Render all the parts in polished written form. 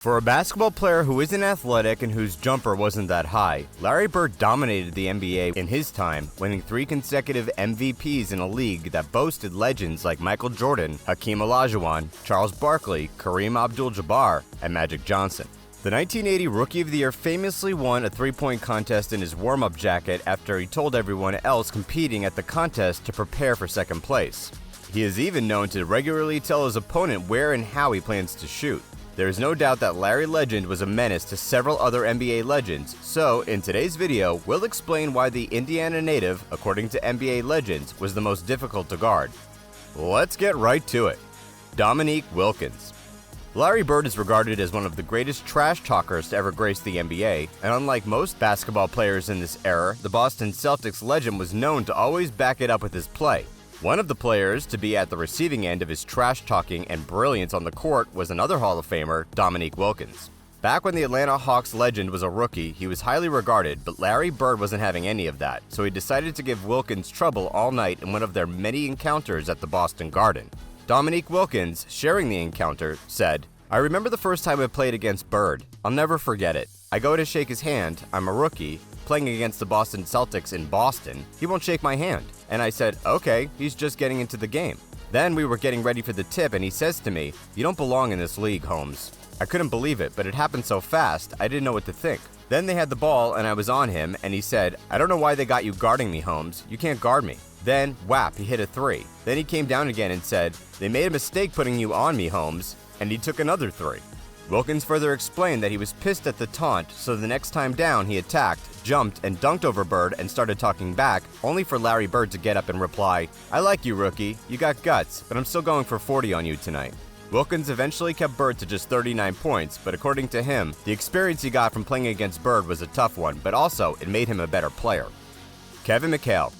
For a basketball player who isn't athletic and whose jumper wasn't that high, Larry Bird dominated the NBA in his time, winning 3 consecutive MVPs in a league that boasted legends like Michael Jordan, Hakeem Olajuwon, Charles Barkley, Kareem Abdul-Jabbar, and Magic Johnson. The 1980 Rookie of the Year famously won a three-point contest in his warm-up jacket after he told everyone else competing at the contest to prepare for second place. He is even known to regularly tell his opponent where and how he plans to shoot. There is no doubt that Larry Legend was a menace to several other NBA legends, so in today's video, we'll explain why the Indiana native, according to NBA legends, was the most difficult to guard. Let's get right to it. Dominique Wilkins. Larry Bird is regarded as one of the greatest trash talkers to ever grace the NBA, and unlike most basketball players in this era, the Boston Celtics legend was known to always back it up with his play. One of the players to be at the receiving end of his trash talking and brilliance on the court was another Hall of Famer, Dominique Wilkins. Back when the Atlanta Hawks legend was a rookie, he was highly regarded, but Larry Bird wasn't having any of that, so he decided to give Wilkins trouble all night in one of their many encounters at the Boston Garden. Dominique Wilkins, sharing the encounter, said, "I remember the first time I played against Bird. I'll never forget it. I go to shake his hand, I'm a rookie, playing against the Boston Celtics in Boston. He won't shake my hand. And I said, okay, he's just getting into the game. Then we were getting ready for the tip and he says to me, 'You don't belong in this league, Holmes.' I couldn't believe it, but it happened so fast, I didn't know what to think. Then they had the ball and I was on him and he said, 'I don't know why they got you guarding me, Holmes. You can't guard me.' Then, whap, he hit a 3. Then he came down again and said, 'They made a mistake putting you on me, Holmes.' And he took another 3. Wilkins further explained that he was pissed at the taunt, so the next time down he attacked, jumped, and dunked over Bird and started talking back, only for Larry Bird to get up and reply, 'I like you, rookie. You got guts, but I'm still going for 40 on you tonight.' Wilkins eventually kept Bird to just 39 points, but according to him, the experience he got from playing against Bird was a tough one, but also it made him a better player. Kevin McHale.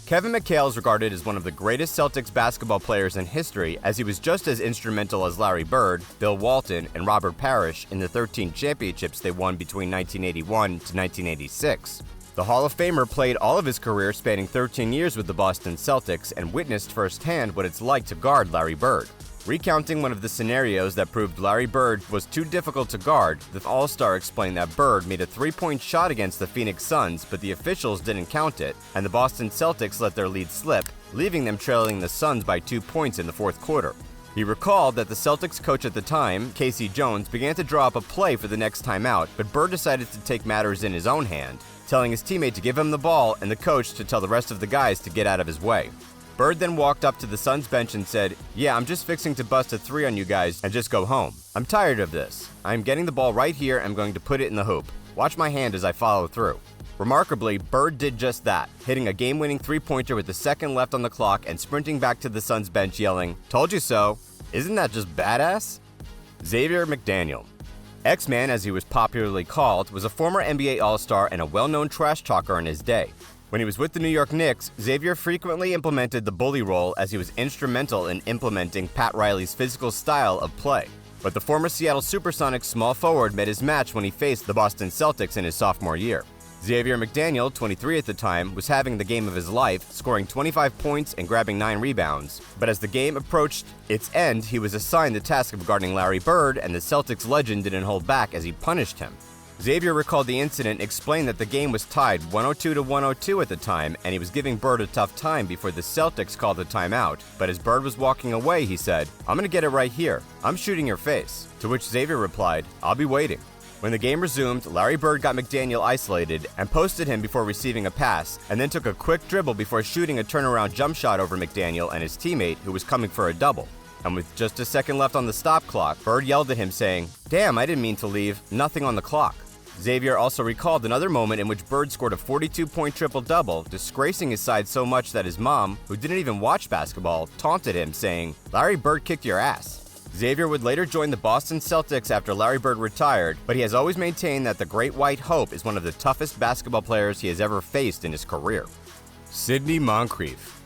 Kevin McHale is regarded as one of the greatest Celtics basketball players in history, as he was just as instrumental as Larry Bird, Bill Walton, and Robert Parrish in the 13 championships they won between 1981 to 1986. The Hall of Famer played all of his career spanning 13 years with the Boston Celtics and witnessed firsthand what it's like to guard Larry Bird. Recounting one of the scenarios that proved Larry Bird was too difficult to guard, the All-Star explained that Bird made a 3-point shot against the Phoenix Suns, but the officials didn't count it, and the Boston Celtics let their lead slip, leaving them trailing the Suns by 2 points in the fourth quarter. He recalled that the Celtics coach at the time, Casey Jones, began to draw up a play for the next timeout, but Bird decided to take matters in his own hand, telling his teammate to give him the ball and the coach to tell the rest of the guys to get out of his way. Bird then walked up to the Suns bench and said, "Yeah, I'm just fixing to bust a 3 on you guys and just go home. I'm tired of this. I'm getting the ball right here and I'm going to put it in the hoop. Watch my hand as I follow through." Remarkably, Bird did just that, hitting a game-winning 3-pointer with a second left on the clock and sprinting back to the Suns bench yelling, "Told you so. Isn't that just badass?" Xavier McDaniel. X-Man, as he was popularly called, was a former NBA All-Star and a well-known trash talker in his day. When he was with the New York Knicks, Xavier frequently implemented the bully role as he was instrumental in implementing Pat Riley's physical style of play. But the former Seattle Supersonics small forward met his match when he faced the Boston Celtics in his sophomore year. Xavier McDaniel, 23 at the time, was having the game of his life, scoring 25 points and grabbing 9 rebounds. But as the game approached its end, he was assigned the task of guarding Larry Bird, and the Celtics legend didn't hold back as he punished him. Xavier recalled the incident and explained that the game was tied 102 to 102 at the time, and he was giving Bird a tough time before the Celtics called the timeout. But as Bird was walking away, he said, "I'm going to get it right here. I'm shooting your face." To which Xavier replied, "I'll be waiting." When the game resumed, Larry Bird got McDaniel isolated and posted him before receiving a pass, and then took a quick dribble before shooting a turnaround jump shot over McDaniel and his teammate, who was coming for a double. And with just a second left on the stop clock, Bird yelled at him saying, "Damn, I didn't mean to leave. Nothing on the clock." Xavier also recalled another moment in which Bird scored a 42-point triple-double, disgracing his side so much that his mom, who didn't even watch basketball, taunted him, saying, "Larry Bird kicked your ass." Xavier would later join the Boston Celtics after Larry Bird retired, but he has always maintained that the Great White Hope is one of the toughest basketball players he has ever faced in his career. Sidney Moncrief.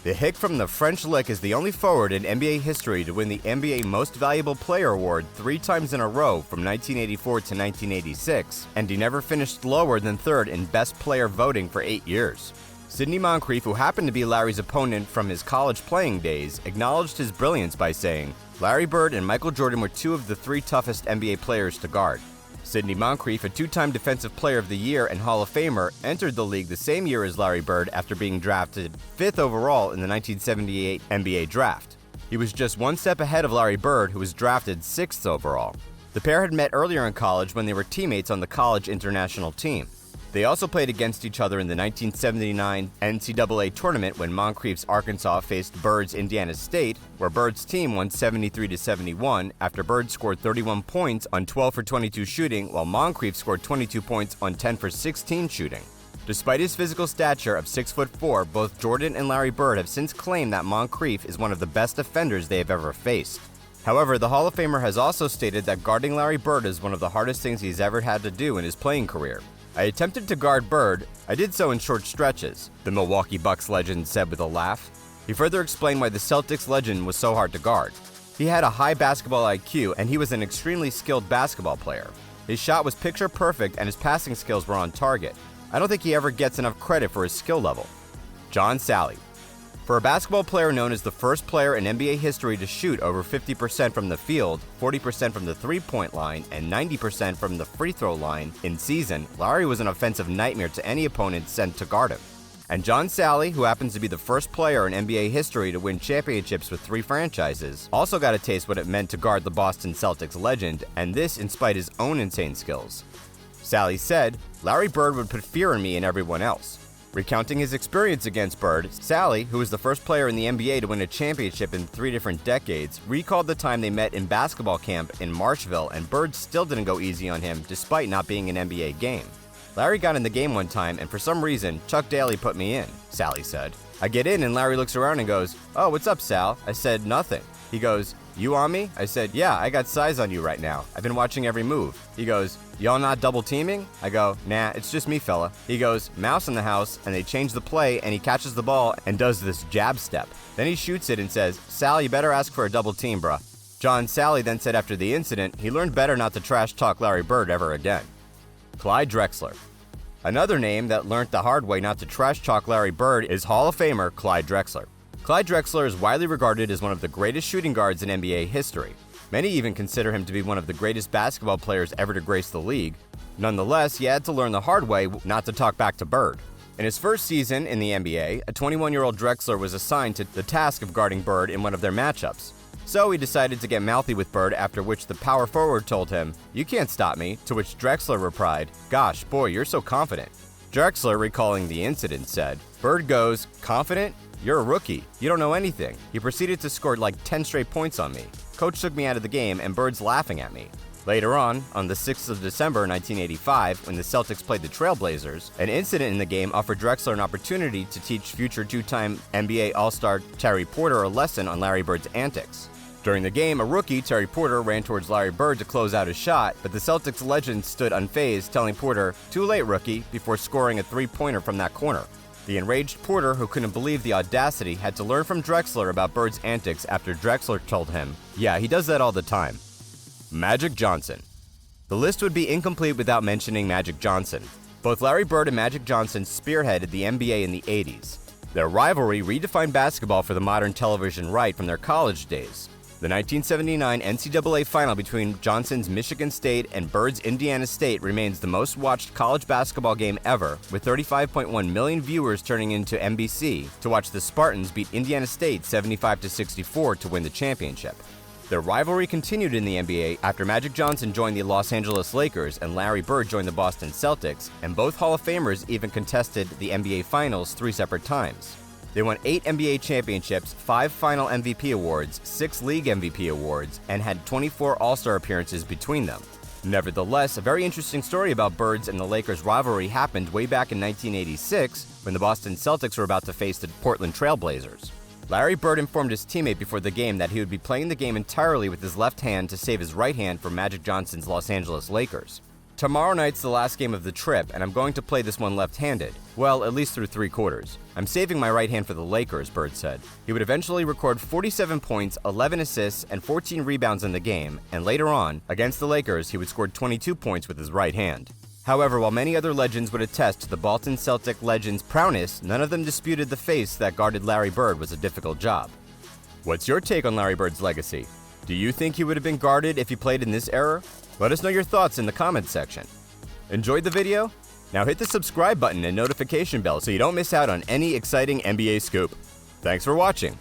The Hick from the French Lick is the only forward in NBA history to win the NBA Most Valuable Player award 3 times in a row from 1984 to 1986, and he never finished lower than third in Best Player voting for 8 years. Sidney Moncrief, who happened to be Larry's opponent from his college playing days, acknowledged his brilliance by saying, Larry Bird and Michael Jordan were two of the three toughest NBA players to guard. Sidney Moncrief, a two-time Defensive Player of the Year and Hall of Famer, entered the league the same year as Larry Bird after being drafted 5th overall in the 1978 NBA Draft. He was just one step ahead of Larry Bird, who was drafted 6th overall. The pair had met earlier in college when they were teammates on the college international team. They also played against each other in the 1979 NCAA tournament when Moncrief's Arkansas faced Bird's Indiana State, where Bird's team won 73-71 after Bird scored 31 points on 12 for 22 shooting, while Moncrief scored 22 points on 10 for 16 shooting. Despite his physical stature of 6'4", both Jordan and Larry Bird have since claimed that Moncrief is one of the best defenders they have ever faced. However, the Hall of Famer has also stated that guarding Larry Bird is one of the hardest things he's ever had to do in his playing career. "I attempted to guard Bird. I did so in short stretches," the Milwaukee Bucks legend said with a laugh. He further explained why the Celtics legend was so hard to guard. He had a high basketball IQ, and he was an extremely skilled basketball player. His shot was picture perfect, and his passing skills were on target. I don't think he ever gets enough credit for his skill level. John Salley. For a basketball player known as the first player in NBA history to shoot over 50% from the field, 40% from the three-point line, and 90% from the free throw line in season, Larry was an offensive nightmare to any opponent sent to guard him. And John Salley, who happens to be the first player in NBA history to win championships with 3 franchises, also got a taste what it meant to guard the Boston Celtics legend, and this in spite his own insane skills. Salley said, "Larry Bird would put fear in me and everyone else." Recounting his experience against Bird, Salley, who was the first player in the NBA to win a championship in 3 different decades, recalled the time they met in basketball camp in Marshville, and Bird still didn't go easy on him despite not being an NBA game. "Larry got in the game one time, and for some reason, Chuck Daly put me in," Salley said. "I get in, and Larry looks around and goes, 'Oh, what's up, Sal?' I said, 'Nothing.' He goes, 'You on me?' I said, 'Yeah, I got size on you right now. I've been watching every move.' He goes, 'Y'all not double teaming?' I go, 'Nah, it's just me, fella.' He goes, 'Mouse in the house,' and they change the play, and he catches the ball and does this jab step. Then he shoots it and says, 'Sal, you better ask for a double team, bruh.' John Salley then said after the incident, he learned better not to trash talk Larry Bird ever again. Clyde Drexler. Another name that learned the hard way not to trash talk Larry Bird is Hall of Famer Clyde Drexler. Clyde Drexler is widely regarded as one of the greatest shooting guards in NBA history. Many even consider him to be one of the greatest basketball players ever to grace the league. Nonetheless, he had to learn the hard way not to talk back to Bird. In his first season in the NBA, a 21-year-old Drexler was assigned to the task of guarding Bird in one of their matchups. So he decided to get mouthy with Bird, after which the power forward told him, "You can't stop me," to which Drexler replied, "Gosh, boy, you're so confident." Drexler, recalling the incident, said, "Bird goes, 'Confident? You're a rookie. You don't know anything.' He proceeded to score like 10 straight points on me. Coach took me out of the game, and Bird's laughing at me." Later on the 6th of December 1985, when the Celtics played the Trailblazers, an incident in the game offered Drexler an opportunity to teach future 2-time NBA All-Star Terry Porter a lesson on Larry Bird's antics. During the game, a rookie, Terry Porter, ran towards Larry Bird to close out his shot, but the Celtics legend stood unfazed, telling Porter, "Too late, rookie," before scoring a 3-pointer from that corner. The enraged Porter, who couldn't believe the audacity, had to learn from Drexler about Bird's antics after Drexler told him, "Yeah, he does that all the time." Magic Johnson. The list would be incomplete without mentioning Magic Johnson. Both Larry Bird and Magic Johnson spearheaded the NBA in the 80s. Their rivalry redefined basketball for the modern television right from their college days. The 1979 NCAA final between Johnson's Michigan State and Bird's Indiana State remains the most watched college basketball game ever, with 35.1 million viewers turning into NBC to watch the Spartans beat Indiana State 75-64 to win the championship. Their rivalry continued in the NBA after Magic Johnson joined the Los Angeles Lakers and Larry Bird joined the Boston Celtics, and both Hall of Famers even contested the NBA Finals 3 separate times. They won 8 NBA championships, 5 final MVP awards, 6 league MVP awards, and had 24 All-Star appearances between them. Nevertheless, a very interesting story about Bird's and the Lakers' rivalry happened way back in 1986 when the Boston Celtics were about to face the Portland Trail Blazers. Larry Bird informed his teammate before the game that he would be playing the game entirely with his left hand to save his right hand for Magic Johnson's Los Angeles Lakers. "Tomorrow night's the last game of the trip, and I'm going to play this one left-handed. Well, at least through 3 quarters. I'm saving my right hand for the Lakers," Bird said. He would eventually record 47 points, 11 assists, and 14 rebounds in the game, and later on, against the Lakers, he would score 22 points with his right hand. However, while many other legends would attest to the Boston Celtic legend's prowess, none of them disputed the face that guarded Larry Bird was a difficult job. What's your take on Larry Bird's legacy? Do you think he would have been guarded if he played in this era? Let us know your thoughts in the comments section. Enjoyed the video? Now hit the subscribe button and notification bell so you don't miss out on any exciting NBA scoop. Thanks for watching.